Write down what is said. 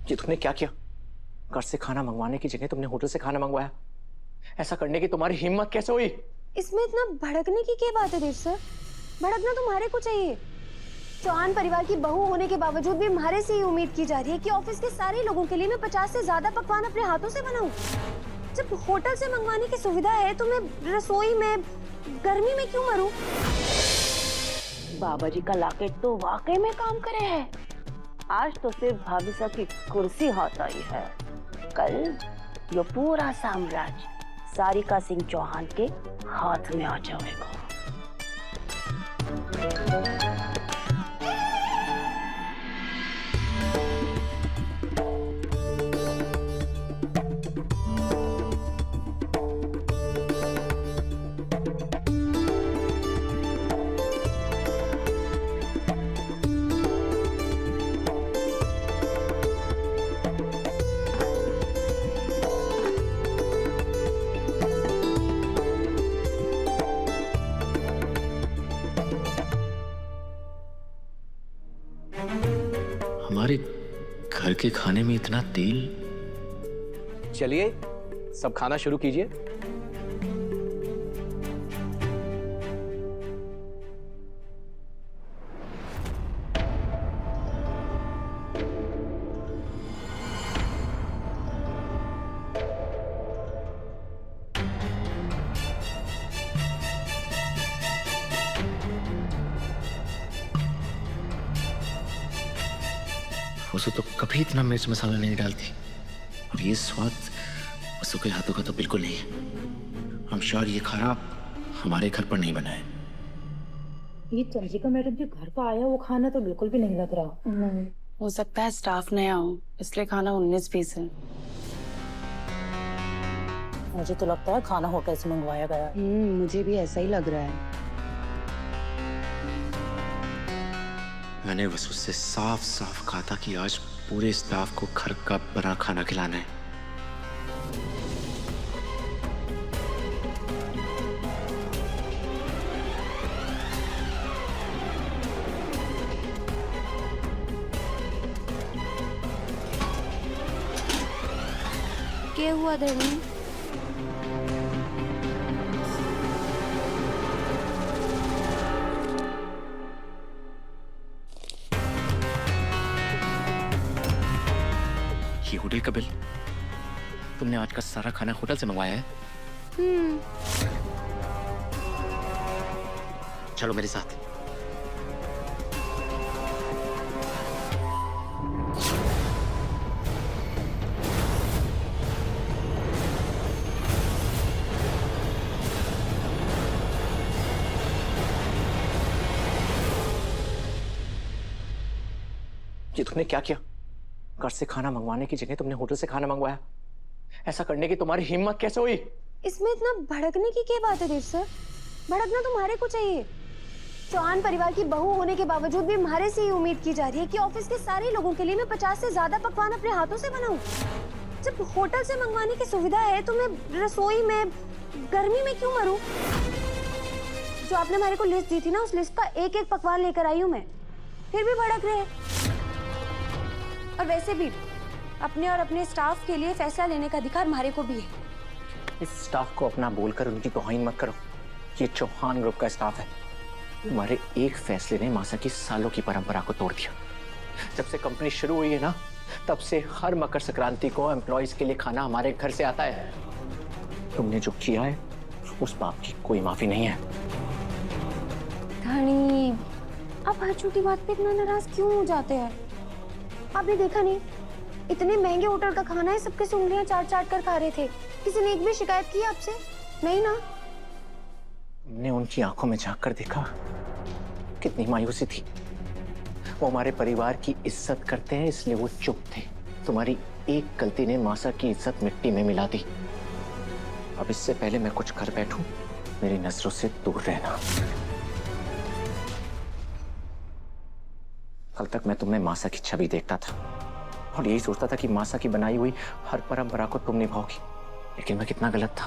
ये तुमने क्या किया? घर से खाना मंगवाने की जगह तुमने होटल से खाना मंगवाया। ऐसा करने की तुम्हारी हिम्मत कैसे हुई? इसमें इतना भड़कने की क्या बात है देव सर? भड़कना तुम्हारे को चाहिए। चौहान परिवार की बहू होने के बावजूद भी हमारे से ही उम्मीद की जा रही है कि ऑफिस के सारे लोगों के लिए मैं 50 से ज्यादा पकवान अपने हाथों से बनाऊं। जब होटल से मंगवाने की सुविधा है तो मैं रसोई में गर्मी में क्यों मरूं? बाबा जी का लॉकेट तो वाकई में काम करे है। आज तो सिर्फ भाभी साहब की कुर्सी हाथ आई है, कल ये पूरा साम्राज्य सारिका सिंह चौहान के हाथ में आ जाएगा। हमारे घर के खाने में इतना तेल। चलिए सब खाना शुरू कीजिए। वसु तो कभी इतना मिर्च मसाला नहीं डालती, और ये स्वाद वसु के हाथों का तो बिल्कुल नहीं है। हम श्योर ये खराब हमारे घर पर नहीं बना है। ये चंद्रिका मैडम के घर का आया वो खाना तो बिल्कुल भी नहीं लग रहा। हो सकता है स्टाफ नया हो, इसलिए खाना 19-20 है। मुझे तो लगता है खाना होटल से मंगवाया गया। मुझे भी ऐसा ही लग रहा है। मैंने वसु से साफ साफ कहा था कि आज पूरे स्टाफ को घर का बना खाना खिलाना है। क्या हुआ धनी? ये होटल का बिल तुमने आज का सारा खाना होटल से मंगवाया है? चलो मेरे साथ। ये तुमने क्या किया? घर से खाना मंगवाने की जगह तुमने होटल से खाना मंगवाया। ऐसा करने की तुम्हारी हिम्मत कैसे हुई? इसमें इतना भड़कने की क्या बात है देव सर? भड़कना तुम्हारे को चाहिए। चौहान परिवार की बहू होने के बावजूद भी हमारे से ही उम्मीद की जा रही है कि ऑफिस के सारे लोगों के लिए मैं 50 से ज्यादा पकवान अपने हाथों से बनाऊं। जब होटल से मंगवाने की सुविधा है तो मैं रसोई में गर्मी में क्यों मरूं? जो आपने हमारे को लिस्ट दी थी ना, उस लिस्ट का एक एक पकवान लेकर आई हूं मैं, फिर भी भड़क रहे हैं। और वैसे भी अपने और अपने स्टाफ के लिए फैसला लेने का अधिकार हमारे को भी है। इस स्टाफ को अपना बोलकर उनकी तौहीन मत करो। ये चौहान ग्रुप का स्टाफ है। तुम्हारे एक फैसले ने मासा की सालों की परंपरा को तोड़ दिया। जब से कंपनी शुरू हुई है ना, तब से हर मकर संक्रांति को एम्प्लॉइज के लिए खाना हमारे घर से आता है। तुमने जो किया है उस पाप की कोई माफी नहीं है। धनी, आप हर छोटी बात पे इतना नाराज क्यों हो जाते हैं? आपने देखा नहीं, इतने महंगे होटल का खाना है, सबके उंगलियां चाट चाट कर खा रहे थे। किसी ने एक भी शिकायत की आपसे? नहीं ना? तुमने उनकी आंखों में झांक कर देखा, कितनी मायूसी थी। वो हमारे परिवार की इज्जत करते हैं इसलिए वो चुप थे। तुम्हारी एक गलती ने मासा की इज्जत मिट्टी में मिला दी। अब इससे पहले मैं कुछ कर बैठूं, मेरी नजरों से दूर रहना। कल तक मैं तुम्हें मासा की छवि देखता था और यही सोचता था कि मासा की बनाई हुई हर परंपरा को तुम निभाओगी, लेकिन मैं कितना गलत था।